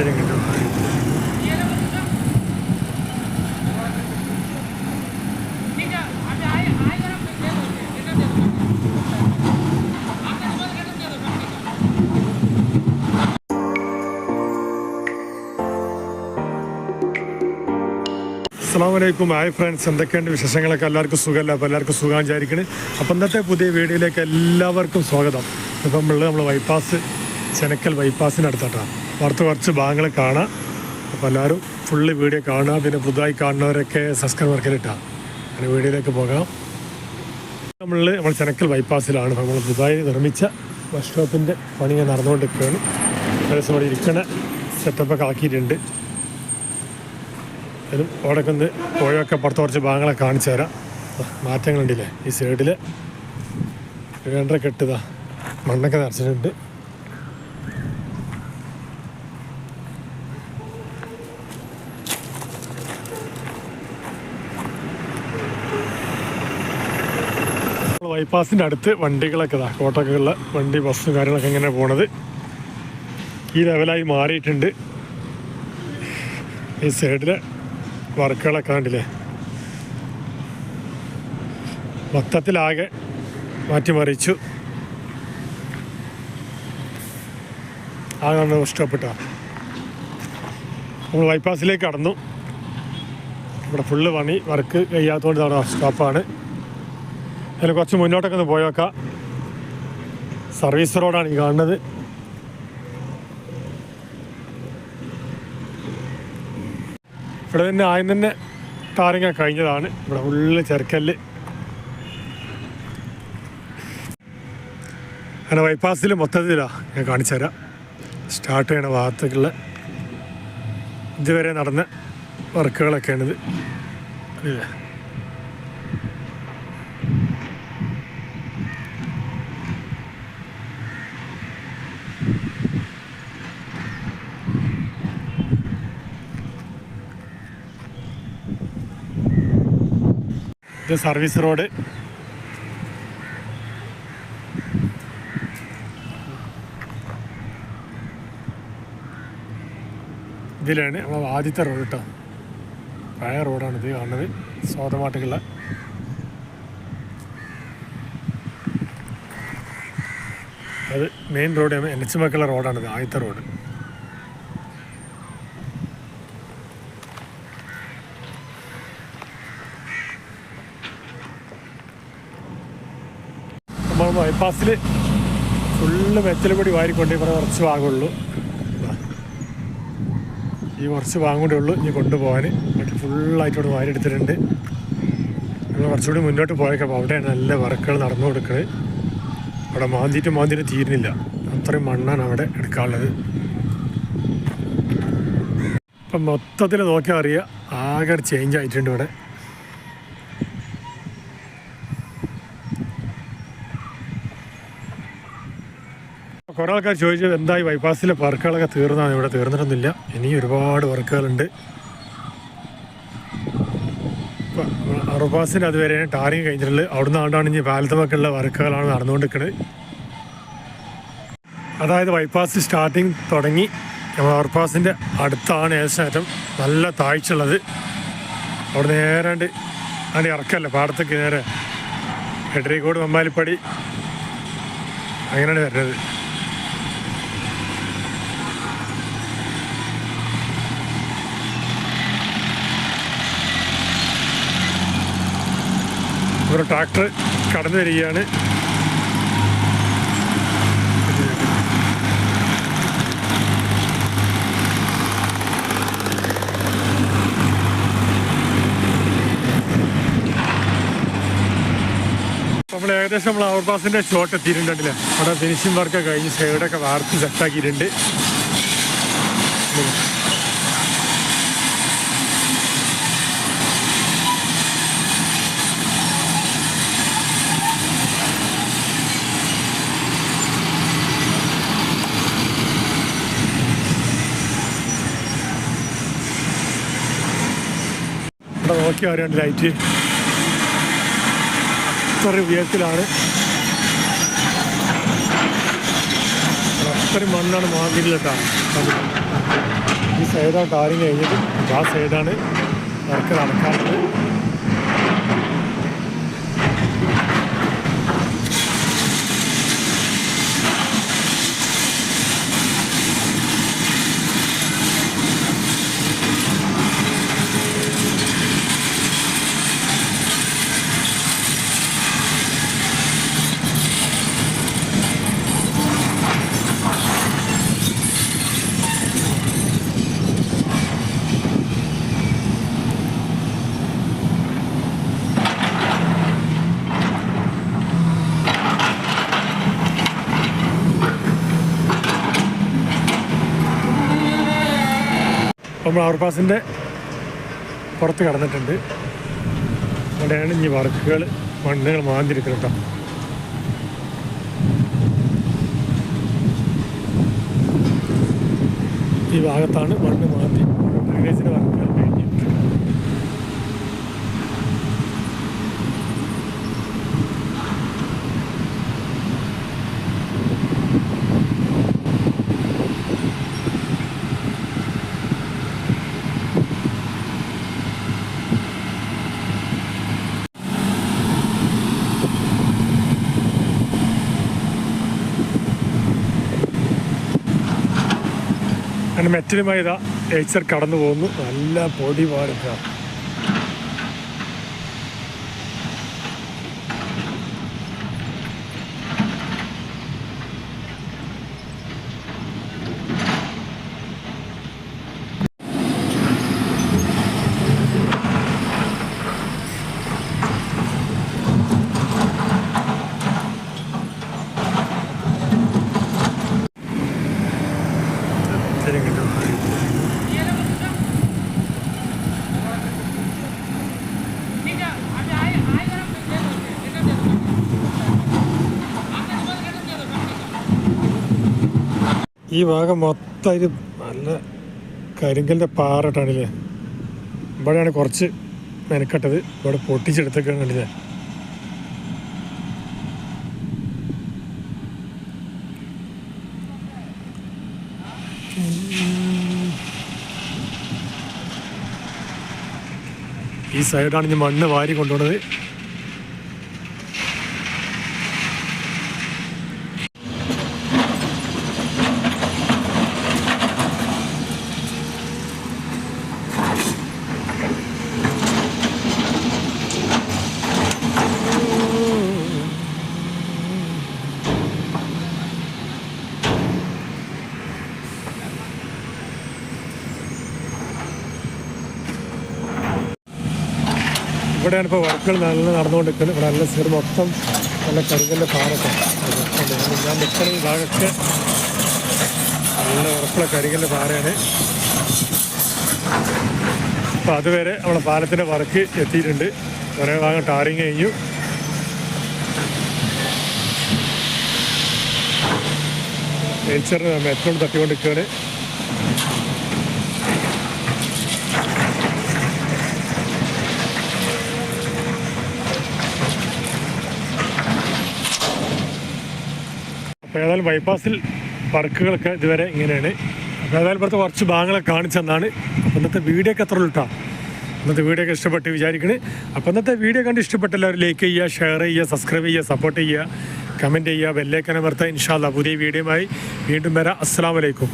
സാഹചര്യം കിട്ടും. അസ്സലാമലൈക്കും. ഹായ് ഫ്രണ്ട്സ്, എന്തൊക്കെയുണ്ട് വിശേഷങ്ങളൊക്കെ? എല്ലാവർക്കും സുഖമല്ല? അപ്പോൾ എല്ലാവർക്കും സുഖം വിചാരിക്കണേ. അപ്പോൾ ഇന്നത്തെ പുതിയ വീഡിയോയിലേക്ക് എല്ലാവർക്കും സ്വാഗതം. ഇപ്പം നമ്മൾ ബൈപ്പാസ് ചെനക്കൽ ബൈപ്പാസിനടുത്തായിട്ടാണ്. പുറത്ത് കുറച്ച് ഭാഗങ്ങൾ കാണാം. അപ്പോൾ എല്ലാവരും ഫുള്ള് വീഡിയോ കാണുക. പിന്നെ പുതുതായി കാണുന്നവരൊക്കെ സബ്സ്ക്രൈബ് വർക്കിലിട്ടാണ്. അങ്ങനെ വീഡിയോയിലേക്ക് പോകാം. നമ്മൾ ചെനക്കൽ ബൈപ്പാസിലാണ്. നമ്മൾ പുതുതായി നിർമ്മിച്ച ബസ് സ്റ്റോപ്പിൻ്റെ പണി നടന്നുകൊണ്ടിരിക്കുകയാണ്. ഏകദേശം ഇവിടെ ഇരിക്കണ സെറ്റപ്പൊക്കെ ആക്കിയിട്ടുണ്ട്. അതിലും അവിടെയൊക്കെ ഒന്ന് പോയൊക്കെ പുറത്ത് കുറച്ച് ഭാഗങ്ങളൊക്കെ കാണിച്ചു തരാം. മാറ്റങ്ങളുണ്ടല്ലേ? ഈ സൈഡിൽ വേണ്ട കെട്ടുക മണ്ണൊക്കെ നിറച്ചിട്ടുണ്ട്. ബൈപ്പാസിൻ്റെ അടുത്ത് വണ്ടികളൊക്കെ കോട്ടൊക്കെയുള്ള വണ്ടി ബസ്സും കാര്യങ്ങളൊക്കെ ഇങ്ങനെ പോണത് ഈ ലെവലായി മാറിയിട്ടുണ്ട്. ഈ സൈഡിൽ വർക്കുകളൊക്കെ കണ്ടില്ലേ? മൊത്തത്തിലാകെ മാറ്റിമറിച്ചു. ആകെ ഇഷ്ടപ്പെട്ട നമ്മൾ ബൈപ്പാസിലേക്ക് കടന്നു. ഇവിടെ ഫുള്ള് പണി വർക്ക് കഴിയാത്തതുകൊണ്ട് അവിടെ സ്റ്റോപ്പാണ്. അതിൽ കുറച്ച് മുന്നോട്ടൊക്കെ ഒന്ന് പോയേക്കാം. സർവീസ് റോഡാണ് ഈ കാണുന്നത്. ഇവിടെ തന്നെ ആദ്യം തന്നെ ടാറിങ് കഴിഞ്ഞതാണ്. ഇവിടെ ഫുള്ള് ചെറുക്കല്ല്. അങ്ങനെ ബൈപ്പാസിൽ മൊത്തത്തിലാണ് ഞാൻ കാണിച്ചു തരാം. സ്റ്റാർട്ട് ചെയ്യണ ഭാഗത്തേക്കുള്ള ഇതുവരെ നടന്ന വർക്കുകളൊക്കെയാണിത്. അല്ലേ? ഇത് സർവീസ് റോഡ്. ഇതിലാണ് നമ്മൾ ആദ്യത്തെ റോഡ് കേട്ടോ. പഴയ റോഡാണ് ഇത് കാണുന്നത്. സ്വതമായിട്ടുള്ള അത് മെയിൻ റോഡ് NH റോഡാണിത്. ആദ്യത്തെ റോഡ്. നമ്മൾ ബൈപ്പാസിൽ ഫുള്ള് മെറ്റൽ വാരിക്കൊണ്ടേ കുറച്ച് ഭാഗമുള്ളൂ. ഈ കുറച്ച് ഭാഗം കൂടെ ഉള്ളൂ ഇനി കൊണ്ടുപോകാൻ. മറ്റേ ഫുള്ളായിട്ടോട് വാരി എടുത്തിട്ടുണ്ട്. നമ്മൾ കുറച്ചുകൂടി മുന്നോട്ട് പോയേക്കാം. അവിടെയാണ് നല്ല വർക്കുകൾ നടന്നു കൊടുക്കുന്നത്. അവിടെ മാന്തിയിട്ട് തീരുന്നില്ല. അത്രയും മണ്ണാണ് അവിടെ എടുക്കാനുള്ളത്. ഇപ്പം മൊത്തത്തിൽ നോക്കിയാൽ അറിയാം ആകെ ചേഞ്ച് ആയിട്ടുണ്ട് ഇവിടെ. കുറേ ആൾക്കാർ ചോദിച്ചത് എന്തായി ബൈപ്പാസിലെ വർക്കുകളൊക്കെ തീർന്നാണ്. ഇവിടെ തീർന്നിട്ടൊന്നുമില്ല. ഇനി ഒരുപാട് വർക്കുകളുണ്ട്. ഇപ്പം അറുപാസിൻ്റെ അതുവരെ ടാറിങ് കഴിഞ്ഞിട്ടുള്ളത്. അവിടുന്ന് ആണ്ടാണ് ഇനി പാലത്തുമൊക്കെയുള്ള വർക്കുകളാണ് നടന്നുകൊണ്ടിരിക്കുന്നത്. അതായത് ബൈപ്പാസ് സ്റ്റാർട്ടിങ് തുടങ്ങി നമ്മൾ അറുപാസിൻ്റെ അടുത്താണ് ഏകദേശം നല്ല താഴ്ചയുള്ളത്. അവിടെ നേരാണ്ട് അതിൻ്റെ ഇറക്കല്ല പാടത്തേക്ക് നേരെ എടരിക്കോട് മമ്മാലിപ്പടി അങ്ങനെയാണ് വരുന്നത്. ഒരു ട്രാക്ടർ കടന്നു വരികയാണ്. നമ്മൾ ഏകദേശം ഓവർപാസിൻ്റെ ഷോട്ട് എത്തിയിട്ടുണ്ടല്ലേ? അവിടെ ഫിനിഷിംഗ് വർക്ക് കഴിഞ്ഞ് സൈഡൊക്കെ വാർത്ത് സെറ്റാക്കിയിട്ടുണ്ട്. ഇവിടെ നോക്കി അറിയാണ്ട് ലൈറ്റ് അത്ര ഉയരത്തിലാണ്. ഇത്രയും മണ്ണാണ് മാർക്കറ്റിലെത്താൻ. ഈ സൈഡാണ് ടാറിങ് കഴിഞ്ഞത്, ആ സൈഡാണ് വർക്ക് നടക്കാറുള്ളത്. നമ്മൾ ഓവർപാസിൻ്റെ പുറത്ത് കടന്നിട്ടുണ്ട്. അവിടെയാണ് ഇനി വർക്കുകൾ മണ്ണുകൾ മാന്തിരിക്കുന്നത് കേട്ടോ. ഈ ഭാഗത്താണ് മണ്ണ് മാന്തി ഡ്രെയിനേജിൻ്റെ വർക്കുകൾ കഴിഞ്ഞിട്ടുണ്ട്. അങ്ങനെ മെറ്റലുമായി ഇതാ ഏച്ചർ കടന്നു പോകുന്നു. നല്ല പൊടി പാടുക. ഈ ഭാഗം മൊത്തം ഇത് നല്ല കരിങ്കലിൻ്റെ പാറട്ടാണില്ലേ. ഇവിടെയാണ് കുറച്ച് മെനക്കെട്ടത്. ഇവിടെ പൊട്ടിച്ചെടുത്തൊക്കെയാണ് കണ്ടില്ലേ. ഈ സൈഡാണ് ഇനി മണ്ണ് വാരി കൊണ്ടുപോകുന്നത്. ഇവിടെയാണ് ഇപ്പോൾ വർക്കുകൾ നല്ല നടന്നുകൊണ്ടിരിക്കുന്നത്. ഇവിടെ നല്ല സൈഡ് മൊത്തം നല്ല കരിങ്കല്ല് പാറൊക്കെ. ഞാൻ നിൽക്കുന്ന ഈ ഭാഗമൊക്കെ നല്ല ഉറപ്പുള്ള കരിങ്കല്ല് പാറയാണ്. അപ്പോൾ അതുവരെ നമ്മളെ പാലത്തിൻ്റെ വർക്ക് എത്തിയിട്ടുണ്ട്. കുറേ ഭാഗം ടാറിങ് കഴിഞ്ഞു. നേച്ചറിന് മെറ്റോട് തട്ടിക്കൊണ്ടിരിക്കുകയാണ്. അപ്പോൾ ഏതായാലും ബൈപ്പാസിൽ വർക്കുകളൊക്കെ ഇതുവരെ ഇങ്ങനെയാണ്. അപ്പോൾ ഏതായാലും ഇവിടുത്തെ കുറച്ച് ഭാഗങ്ങളൊക്കെ കാണിച്ചെന്നാണ്. അപ്പോൾ ഇന്നത്തെ വീഡിയോ ഒക്കെ അത്ര ഉള്ളൂ. ഇന്നത്തെ വീഡിയോ ഒക്കെ ഇഷ്ടപ്പെട്ട് വിചാരിക്കണേ. അപ്പോൾ ഇന്നത്തെ വീഡിയോ കണ്ട് ഇഷ്ടപ്പെട്ട എല്ലാവരും ലൈക്ക് ചെയ്യുക, ഷെയർ ചെയ്യുക, സബ്സ്ക്രൈബ് ചെയ്യുക, സപ്പോർട്ട് ചെയ്യുക, കമൻറ്റ് ചെയ്യുക, ബെല്ലൈക്കൻ അമർത്തുക. ഇൻഷാ അല്ലാഹ് പുതിയ വീഡിയോയുമായി വീണ്ടും വരാം. അസ്സലാമു അലൈക്കും.